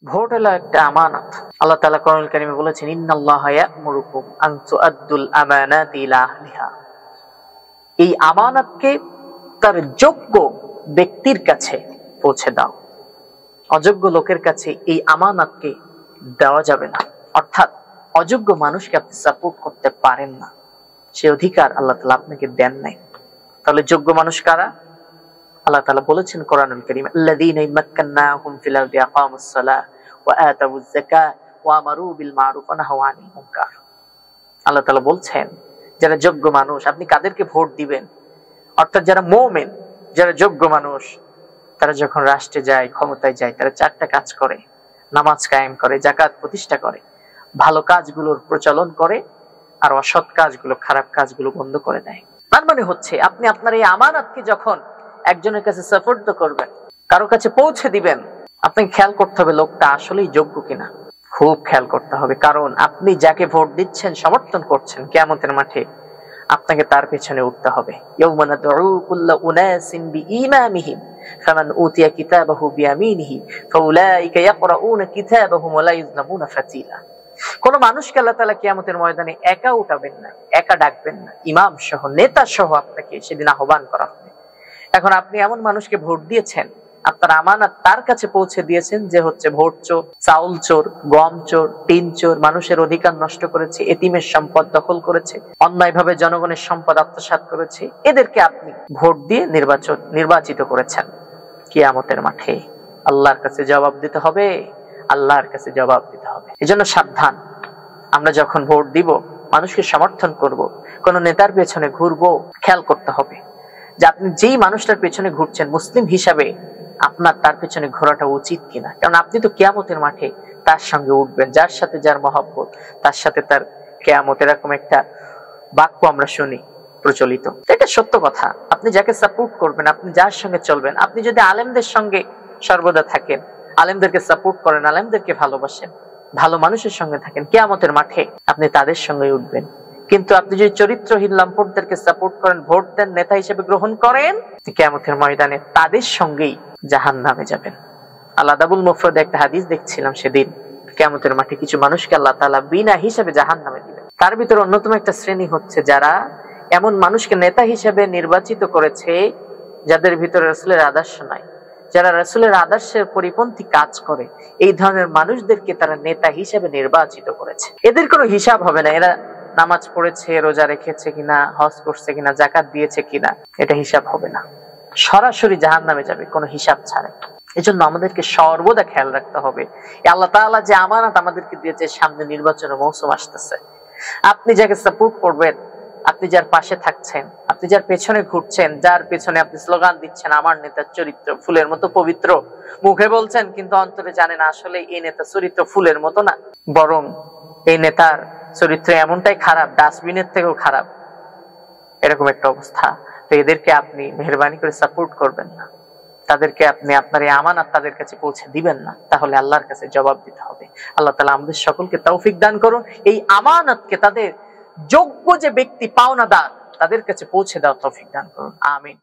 Vote হলো একটা আমানত। আল্লাহ তাআলা কোরআনুল কারীমে বলেছেন, ইন্নাল্লাহা ইয়া'মুরুকুম আন তু'আদ্দুল আমানাতি ইলা আহলিহা। এই আমানতকে তার যোগ্য ব্যক্তির কাছে পৌঁছে দাও। অযোগ্য লোকের কাছে এই আমানতকে দেওয়া যাবে না। অর্থাৎ অযোগ্য মানুষকে আপনি সাপোর্ট করতে পারেন না, সে অধিকার আল্লাহ তাআলা আপনাকে দেন নাই। তাহলে যোগ্য মানুষ কারা? আল্লাহ তাআলা বলেছেন কোরআনুল কারীমে, আল্লাযীনা ইমাক্কান্নাহুম ফিল আরদি আকামুস সালাহ ওয়া আতাউয যাকাহ ওয়া আমারু বিল মা'রুফ ওয়া নাহাউ আনিল মুনকার। আল্লাহ তাআলা বলছেন, যারা যোগ্য মানুষ, আপনি কাদেরকে ভোট দিবেন? অর্থাৎ যারা মুমিন, যারা যোগ্য মানুষ, তারা যখন রাষ্ট্রে যায়, ক্ষমতায় যায়, তারা চারটা কাজ করে: নামাজ কায়েম করে, যাকাত প্রতিষ্ঠা করে, ভালো কাজগুলোর প্রচলন করে, আর অসৎ কাজগুলো, খারাপ কাজগুলো বন্ধ করে দেয়। তার মানে হচ্ছে আপনি আপনার এই আমানতকে যখন একজনের কাছে সুপর্দ করবেন, কারো কাছে পৌঁছে দিবেন, আপনাকে খেয়াল করতে হবে লোকটা আসলেই যোগ্য কিনা। খুব খেয়াল করতে হবে, কারণ আপনি যাকে ভোট দিচ্ছেন, সমর্থন করছেন, কিয়ামতের মাঠে আপনাকে তার পেছনে উঠতে হবে। ইয়াউমা নাদউ কুল্লা উনাসিন বিইমামিহিম ফামান উতিয়া কিতাবাহু বিয়ামিনিহি ফাউলাইকা ইয়াকরাউনা কিতাবাহুম ওয়া লা ইযলামুনা ফাতিলা। কোন মানুষকে আল্লাহ তাআলা কিয়ামতের ময়দানে একা উঠাবেন না, একা ডাকবেন না, ইমাম সহ, নেতা সহ আপনাকে সেদিন আহ্বান করা হবে। এখন আপনি এমন মানুষকে ভোট দিয়েছেন, আপনার আমানত তার কাছে পৌঁছে দিয়েছেন, যে হচ্ছে ভোট চোর, চাউল চোর, গম চোর, টিন চোর, মানুষের অধিকার নষ্ট করেছে, এতিমের সম্পদ দখল করেছে, অন্যায়ভাবে জনগণের সম্পদ আত্মসাৎ করেছে, এদেরকে আপনি ভোট দিয়ে নির্বাচিত করেছেন। কিয়ামতের মাঠে আল্লাহর কাছে জবাব দিতে হবে, আল্লাহর কাছে জবাব দিতে হবে। এজন্য সাবধান, আমরা যখন ভোট দিব, মানুষকে সমর্থন করব, কোন নেতার পেছনে ঘুরবো, খেয়াল করতে হবে যে আপনি যেই মানুষটার পেছনে ঘুরছেন, মুসলিম হিসাবে আপনার তার পেছনে ঘোরাটা উচিত কিনা। কারণ আপনি তো কিয়ামতের মাঠে তার সঙ্গে উঠবেন, যার সাথে যার মহব্বত, তার সাথে তার কিয়ামত। এরকম একটা বাক্য আমরা শুনি প্রচলিত, এটা সত্য কথা। আপনি যাকে সাপোর্ট করবেন, আপনি যার সঙ্গে চলবেন, আপনি যদি আলেমদের সঙ্গে সর্বদা থাকেন, আলেমদেরকে সাপোর্ট করেন, আলেমদেরকে ভালোবাসেন, ভালো মানুষের সঙ্গে থাকেন, কিয়ামতের মাঠে আপনি তাদের সঙ্গে উঠবেন। কিন্তু আপনি যদি চরিত্রহীন লম্পটদেরকে সাপোর্ট করেন, ভোট দেন, নেতা হিসেবে গ্রহণ করেন, কিয়ামতের ময়দানে তাদের সঙ্গেই জাহান্নামে যাবেন। আল-আদাবুল মুফরাদে একটা হাদিস দেখছিলাম সেদিন, কিয়ামতের মাঠে কিছু মানুষকে আল্লাহ তাআলা বিনা হিসাবে জাহান্নামে দিবেন। তার ভিতরে অন্যতম একটা শ্রেণী হচ্ছে যারা এমন মানুষকে নেতা হিসেবে নির্বাচিত করেছে যাদের ভিতরে রাসূলের আদর্শ নাই, যারা রাসূলের আদর্শের পরিপন্থী কাজ করে, এই ধরনের মানুষদেরকে তারা নেতা হিসেবে নির্বাচিত করেছে। এদের কোনো হিসাব হবে না, এরা নামাজ পড়েছে, রোজা রেখেছে কিনা, হজ করছে কিনা, যাকাত দিয়েছে কিনা, এটা হিসাব হবে না, সরাসরি জাহান্নামে যাবে কোনো হিসাব ছাড়া। এজন্য আমাদেরকে সর্বদা খেয়াল রাখতে হবে, আল্লাহ তাআলা যে আমানত আমাদেরকে দিয়েছে, সামনে নির্বাচনের মৌসুম আসতেছে, আপনি যাকে সাপোর্ট করবেন, আপনি যার পাশে থাকছেন, আপনি যার পেছনে ঘুরছেন, যার পেছনে আপনি স্লোগান দিচ্ছেন, আমার নেতার চরিত্র ফুলের মতো পবিত্র, মুখে বলছেন কিন্তু অন্তরে জানেন আসলে এই নেতার চরিত্র ফুলের মতো না, বরং এই নেতার চরিত্র এমনটাই খারাপ, ডাস্টবিনের থেকেও খারাপ, এরকম একটা অবস্থা। তো এদেরকে আপনি মেহেরবানি করে সাপোর্ট করবেন না, তাদেরকে আপনি আপনার এই আমানত তাদের কাছে পৌঁছে দিবেন না, তাহলে আল্লাহর কাছে জবাব দিতে হবে। আল্লাহ তাআলা আমাদের সকলকে তৌফিক দান করুন, এই আমানতকে তাদের যোগ্য যে ব্যক্তি পাওনাদার তাদের কাছে পৌঁছে দেওয়ার তৌফিক দান করুন। আমিন।